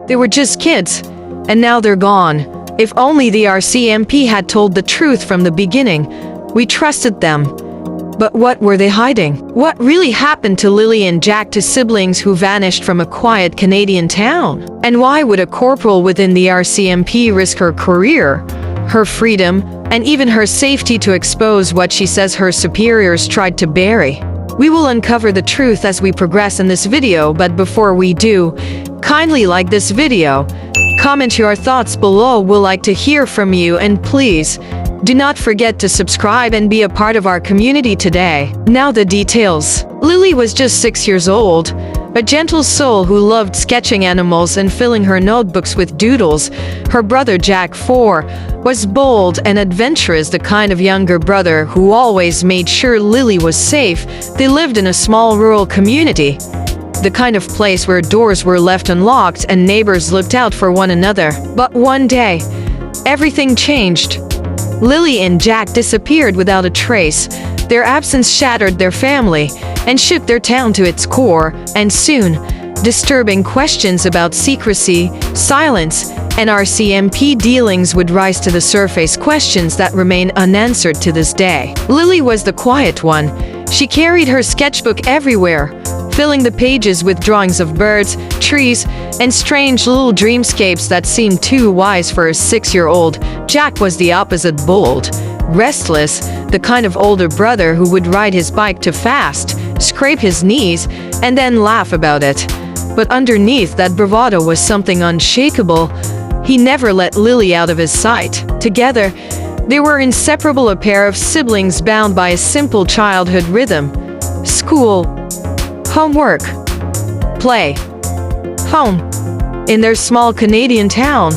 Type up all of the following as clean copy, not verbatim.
They were just kids, and now they're gone. If only the RCMP had told the truth from the beginning. We trusted them. But what were they hiding? What really happened to Lilly and Jack, to siblings who vanished from a quiet Canadian town? And why would a corporal within the RCMP risk her career, her freedom, and even her safety to expose what she says her superiors tried to bury? We will uncover the truth as we progress in this video, but before we do, kindly like this video, comment your thoughts below. We'd like to hear from you, and please, do not forget to subscribe and be a part of our community today. Now the details. Lilly was just 6 years old, a gentle soul who loved sketching animals and filling her notebooks with doodles. Her brother Jack, 4, was bold and adventurous, the kind of younger brother who always made sure Lilly was safe. They lived in a small rural community, the kind of place where doors were left unlocked and neighbors looked out for one another. But one day, everything changed. Lilly and Jack disappeared without a trace. Their absence shattered their family and shook their town to its core, and soon, disturbing questions about secrecy, silence, and RCMP dealings would rise to the surface, questions that remain unanswered to this day. Lilly was the quiet one. She carried her sketchbook everywhere, filling the pages with drawings of birds, trees, and strange little dreamscapes that seemed too wise for a 6-year-old. Jack was the opposite, bold, restless, the kind of older brother who would ride his bike too fast, scrape his knees, and then laugh about it. But underneath that bravado was something unshakable. He never let Lilly out of his sight. Together, they were inseparable, a pair of siblings bound by a simple childhood rhythm: school, homework, play, home. In their small Canadian town,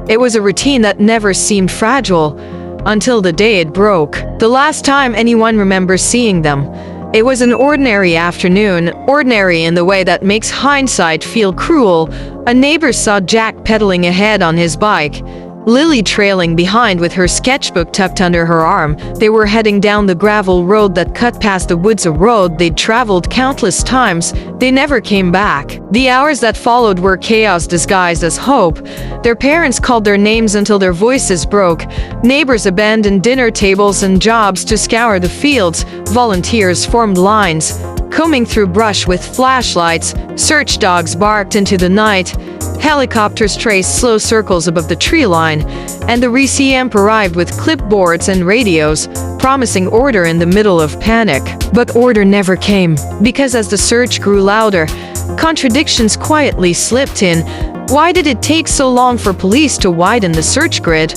it was a routine that never seemed fragile until the day it broke. The last time anyone remembers seeing them, it was an ordinary afternoon, ordinary in the way that makes hindsight feel cruel. A neighbor saw Jack pedaling ahead on his bike, Lilly trailing behind with her sketchbook tucked under her arm. They were heading down the gravel road that cut past the woods, a road they'd traveled countless times. They never came back. The hours that followed were chaos disguised as hope. Their parents called their names until their voices broke. Neighbors abandoned dinner tables and jobs to scour the fields. Volunteers formed lines, combing through brush with flashlights. Search dogs barked into the night. Helicopters traced slow circles above the tree line, and the RCMP arrived with clipboards and radios, promising order in the middle of panic. But order never came, because as the search grew louder, contradictions quietly slipped in. Why did it take so long for police to widen the search grid?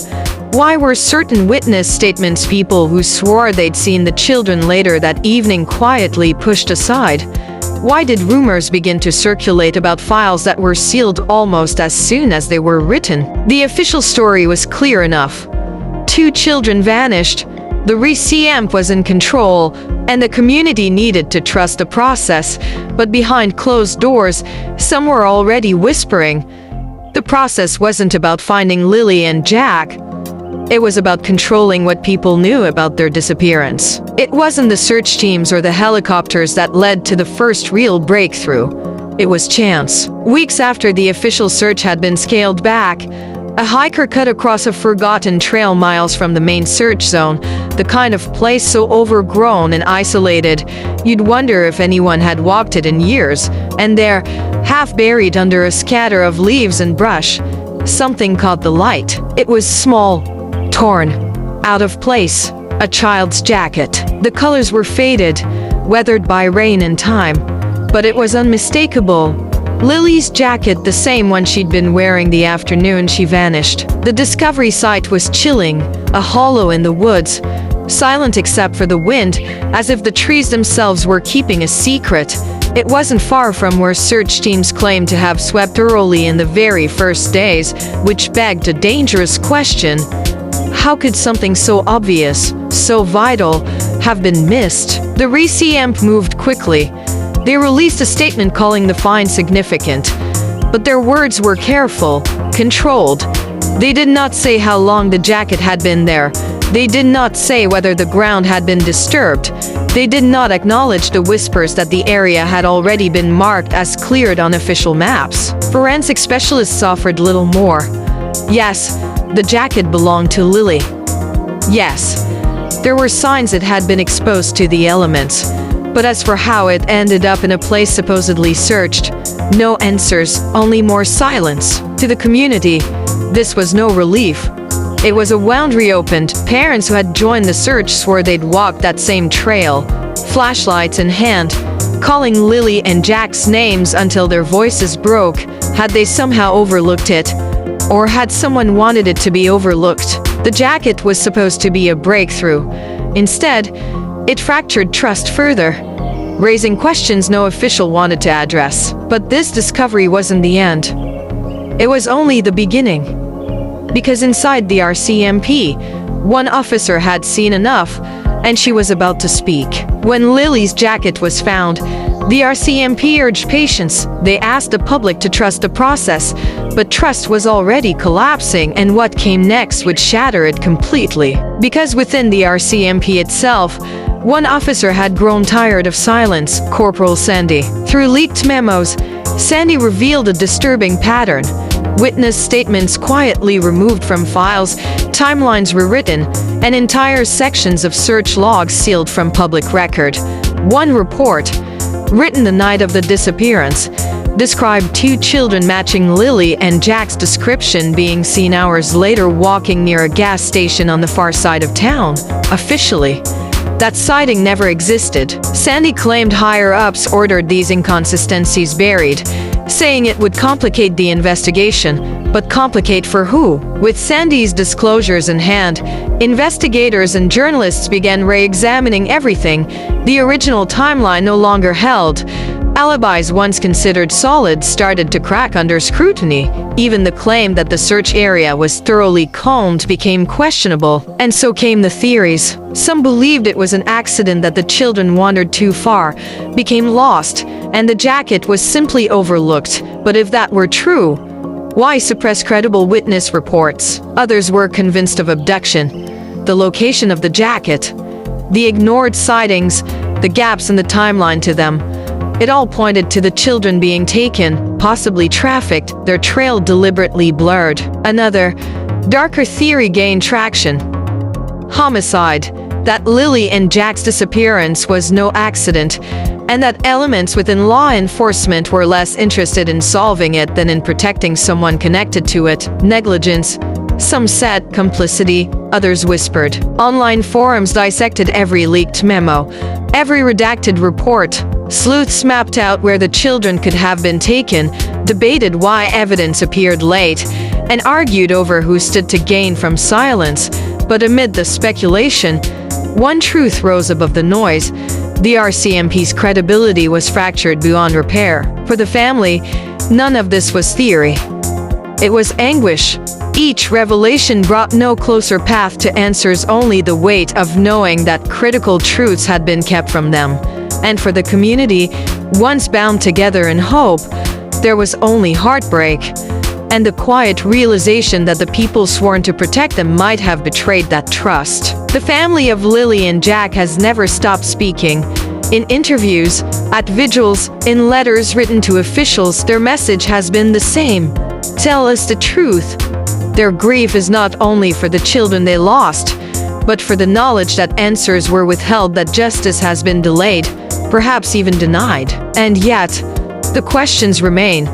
Why were certain witness statements, people who swore they'd seen the children later that evening, quietly pushed aside? Why did rumors begin to circulate about files that were sealed almost as soon as they were written? The official story was clear enough. 2 children vanished, the RCMP was in control, and the community needed to trust the process. But behind closed doors, some were already whispering. The process wasn't about finding Lilly and Jack. It was about controlling what people knew about their disappearance. It wasn't the search teams or the helicopters that led to the first real breakthrough. It was chance. Weeks after the official search had been scaled back, a hiker cut across a forgotten trail miles from the main search zone, the kind of place so overgrown and isolated, you'd wonder if anyone had walked it in years. And there, half buried under a scatter of leaves and brush, something caught the light. It was small, torn, out of place, a child's jacket. The colors were faded, weathered by rain and time, but it was unmistakable. Lilly's jacket, the same one she'd been wearing the afternoon she vanished. The discovery site was chilling, a hollow in the woods, silent except for the wind, as if the trees themselves were keeping a secret. It wasn't far from where search teams claimed to have swept early in the very first days, which begged a dangerous question. How could something so obvious, so vital, have been missed? The RCMP moved quickly. They released a statement calling the find significant, but their words were careful, controlled. They did not say how long the jacket had been there, They did not say whether the ground had been disturbed. They did not acknowledge the whispers that the area had already been marked as cleared on official maps. Forensic specialists offered little more. Yes, the jacket belonged to Lilly. Yes, there were signs it had been exposed to the elements. But as for how it ended up in a place supposedly searched, no answers, only more silence. To the community, this was no relief. It was a wound reopened. Parents who had joined the search swore they'd walked that same trail, flashlights in hand, calling Lilly and Jack's names until their voices broke. Had they somehow overlooked it? Or had someone wanted it to be overlooked? The jacket was supposed to be a breakthrough. Instead, it fractured trust further, raising questions no official wanted to address. But this discovery wasn't the end. It was only the beginning. Because inside the RCMP, one officer had seen enough, and she was about to speak. When Lilly's jacket was found, the RCMP urged patience. They asked the public to trust the process, but trust was already collapsing, and what came next would shatter it completely. Because within the RCMP itself, one officer had grown tired of silence, Corporal Sandy. Through leaked memos, Sandy revealed a disturbing pattern. Witness statements quietly removed from files, timelines rewritten, and entire sections of search logs sealed from public record. One report, written the night of the disappearance, described two children matching Lilly and Jack's description being seen hours later walking near a gas station on the far side of town. Officially, that sighting never existed. Sandy claimed higher-ups ordered these inconsistencies buried, saying it would complicate the investigation. But complicate for who? With Sandy's disclosures in hand, investigators and journalists began re-examining everything. The original timeline no longer held. Alibis once considered solid started to crack under scrutiny. Even the claim that the search area was thoroughly combed became questionable, and so came the theories. Some believed it was an accident, that the children wandered too far, became lost, and the jacket was simply overlooked. But if that were true, why suppress credible witness reports? Others were convinced of abduction, the location of the jacket, the ignored sightings, the gaps in the timeline to them. It all pointed to the children being taken, possibly trafficked, their trail deliberately blurred. Another, darker theory gained traction. Homicide. That Lilly and Jack's disappearance was no accident, and that elements within law enforcement were less interested in solving it than in protecting someone connected to it. Negligence. Some said complicity, others whispered. Online forums dissected every leaked memo, every redacted report. Sleuths mapped out where the children could have been taken, debated why evidence appeared late, and argued over who stood to gain from silence. But amid the speculation, one truth rose above the noise. The RCMP's credibility was fractured beyond repair. For the family, none of this was theory. It was anguish. Each revelation brought no closer path to answers, only the weight of knowing that critical truths had been kept from them. And for the community, once bound together in hope, there was only heartbreak, and the quiet realization that the people sworn to protect them might have betrayed that trust. The family of Lilly and Jack has never stopped speaking. In interviews, at vigils, in letters written to officials, their message has been the same. Tell us the truth. Their grief is not only for the children they lost, but for the knowledge that answers were withheld, that justice has been delayed, perhaps even denied. And yet, the questions remain.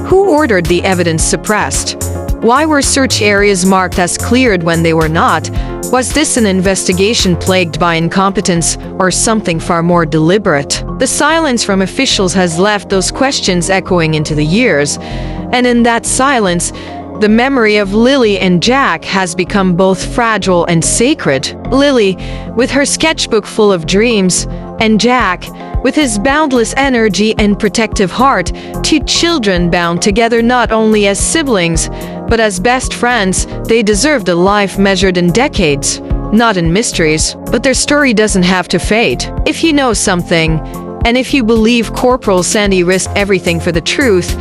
Who ordered the evidence suppressed? Why were search areas marked as cleared when they were not? Was this an investigation plagued by incompetence, or something far more deliberate? The silence from officials has left those questions echoing into the years, and in that silence, the memory of Lilly and Jack has become both fragile and sacred. Lilly, with her sketchbook full of dreams, and Jack, with his boundless energy and protective heart, two children bound together not only as siblings, but as best friends. They deserved a life measured in decades, not in mysteries. But their story doesn't have to fade. If you know something, and if you believe Corporal Sandy risked everything for the truth,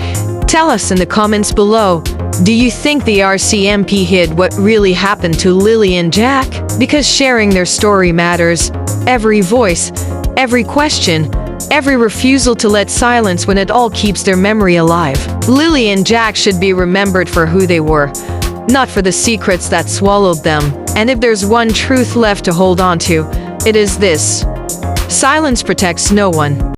Tell us in the comments below, do you think the RCMP hid what really happened to Lilly and Jack? Because sharing their story matters. Every voice, every question, every refusal to let silence when it all keeps their memory alive. Lilly and Jack should be remembered for who they were, not for the secrets that swallowed them. And if there's one truth left to hold on to, it is this: silence protects no one.